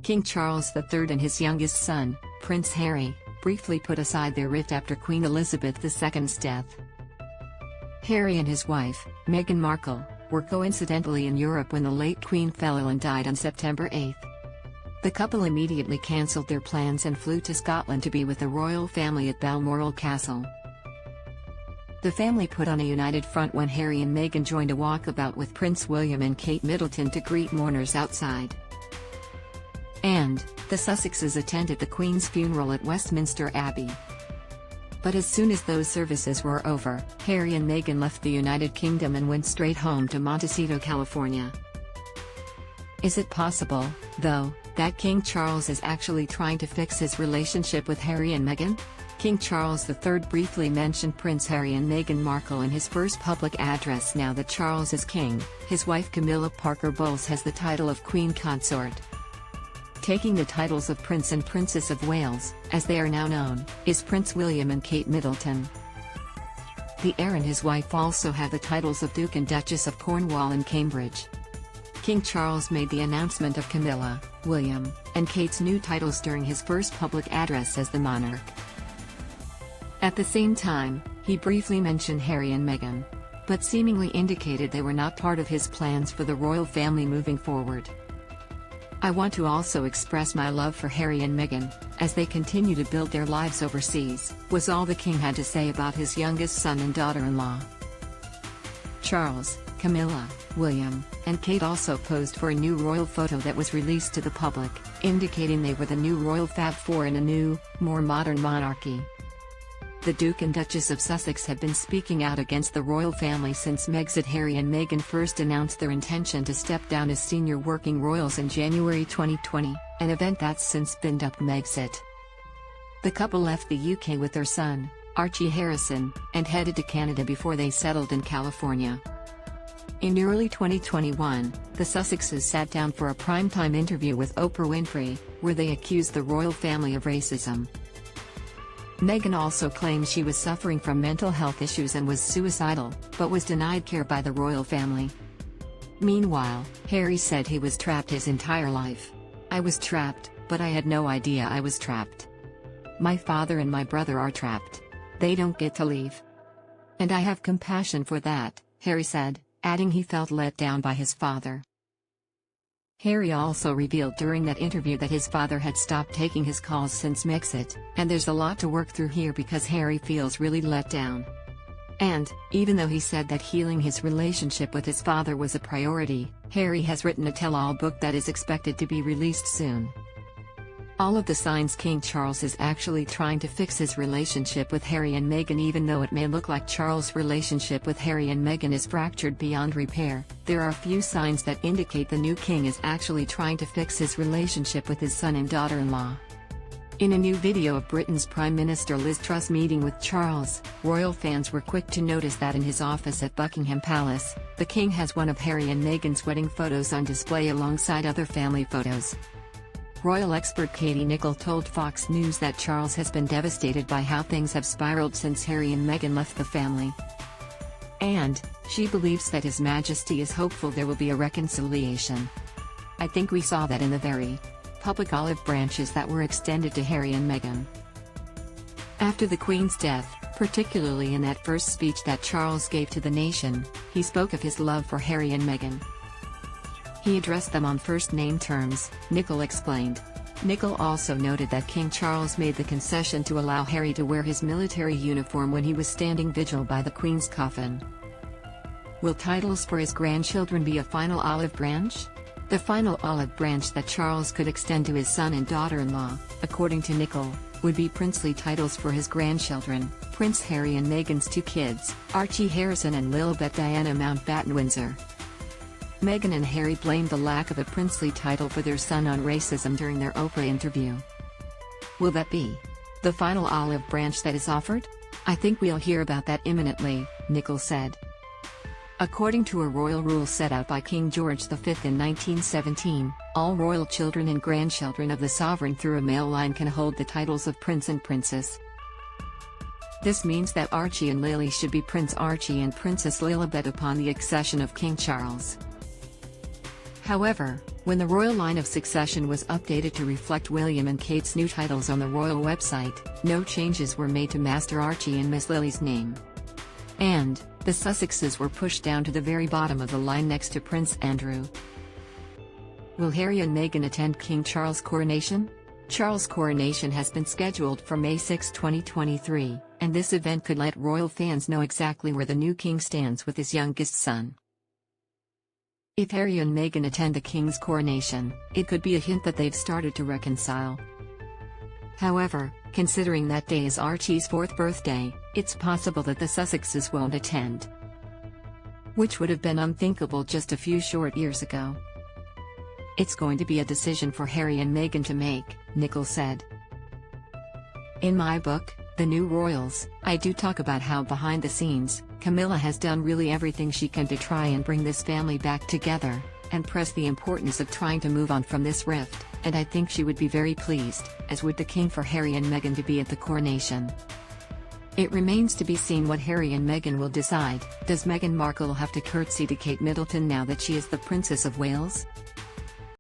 King Charles III and his youngest son, Prince Harry, briefly put aside their rift after Queen Elizabeth II's death. Harry and his wife, Meghan Markle, were coincidentally in Europe when the late Queen fell ill and died on September 8. The couple immediately cancelled their plans and flew to Scotland to be with the royal family at Balmoral Castle. The family put on a united front when Harry and Meghan joined a walkabout with Prince William and Kate Middleton to greet mourners outside. And the Sussexes attended the Queen's funeral at Westminster Abbey. But as soon as those services were over, Harry and Meghan left the United Kingdom and went straight home to Montecito, California. Is it possible, though, that King Charles is actually trying to fix his relationship with Harry and Meghan? King Charles III briefly mentioned Prince Harry and Meghan Markle in his first public address. Now that Charles is king, his wife Camilla Parker Bowles has the title of Queen Consort. Taking the titles of Prince and Princess of Wales, as they are now known, is Prince William and Kate Middleton. The heir and his wife also have the titles of Duke and Duchess of Cornwall and Cambridge. King Charles made the announcement of Camilla, William, and Kate's new titles during his first public address as the monarch. At the same time, he briefly mentioned Harry and Meghan, but seemingly indicated they were not part of his plans for the royal family moving forward. I want to also express my love for Harry and Meghan, as they continue to build their lives overseas, was all the king had to say about his youngest son and daughter-in-law. Charles, Camilla, William, and Kate also posed for a new royal photo that was released to the public, indicating they were the new royal Fab Four in a new, more modern monarchy. The Duke and Duchess of Sussex have been speaking out against the royal family since Megxit. Harry and Meghan first announced their intention to step down as senior working royals in January 2020, an event that's since been dubbed Megxit. The couple left the UK with their son, Archie Harrison, and headed to Canada before they settled in California. In early 2021, the Sussexes sat down for a primetime interview with Oprah Winfrey, where they accused the royal family of racism. Meghan also claimed she was suffering from mental health issues and was suicidal, but was denied care by the royal family. Meanwhile, Harry said he was trapped his entire life. "I was trapped, but I had no idea I was trapped. My father and my brother are trapped. They don't get to leave. And I have compassion for that," Harry said, adding he felt let down by his father. Harry also revealed during that interview that his father had stopped taking his calls since Megxit, and there's a lot to work through here because Harry feels really let down. And, even though he said that healing his relationship with his father was a priority, Harry has written a tell-all book that is expected to be released soon. All of the signs King Charles is actually trying to fix his relationship with Harry and Meghan. Even though it may look like Charles' relationship with Harry and Meghan is fractured beyond repair, there are few signs that indicate the new king is actually trying to fix his relationship with his son and daughter-in-law. In a new video of Britain's Prime Minister Liz Truss meeting with Charles, royal fans were quick to notice that in his office at Buckingham Palace, the king has one of Harry and Meghan's wedding photos on display alongside other family photos. Royal expert Katie Nicholl told Fox News that Charles has been devastated by how things have spiraled since Harry and Meghan left the family. And she believes that His Majesty is hopeful there will be a reconciliation. "I think we saw that in the very public olive branches that were extended to Harry and Meghan." After the Queen's death, particularly in that first speech that Charles gave to the nation, he spoke of his love for Harry and Meghan. He addressed them on first-name terms, Nicholl explained. Nicholl also noted that King Charles made the concession to allow Harry to wear his military uniform when he was standing vigil by the Queen's coffin. Will titles for his grandchildren be a final olive branch? The final olive branch that Charles could extend to his son and daughter-in-law, according to Nicholl, would be princely titles for his grandchildren, Prince Harry and Meghan's two kids, Archie Harrison and Lilibet Diana Mountbatten-Windsor. Meghan and Harry blamed the lack of a princely title for their son on racism during their Oprah interview. Will that be the final olive branch that is offered? "I think we'll hear about that imminently," Nicholl said. According to a royal rule set out by King George V in 1917, all royal children and grandchildren of the sovereign through a male line can hold the titles of prince and princess. This means that Archie and Lily should be Prince Archie and Princess Lilibet upon the accession of King Charles. However, when the royal line of succession was updated to reflect William and Kate's new titles on the royal website, no changes were made to Master Archie and Miss Lily's name. And the Sussexes were pushed down to the very bottom of the line next to Prince Andrew. Will Harry and Meghan attend King Charles' coronation? Charles' coronation has been scheduled for May 6, 2023, and this event could let royal fans know exactly where the new king stands with his youngest son. If Harry and Meghan attend the king's coronation, it could be a hint that they've started to reconcile. However, considering that day is Archie's 4th birthday, it's possible that the Sussexes won't attend, which would have been unthinkable just a few short years ago. It's going to be a decision for Harry and Meghan to make, Nichols said. In my book, The New Royals, I do talk about how behind the scenes, Camilla has done really everything she can to try and bring this family back together, and press the importance of trying to move on from this rift, and I think she would be very pleased, as would the king, for Harry and Meghan to be at the coronation. It remains to be seen what Harry and Meghan will decide. Does Meghan Markle have to curtsy to Kate Middleton now that she is the Princess of Wales?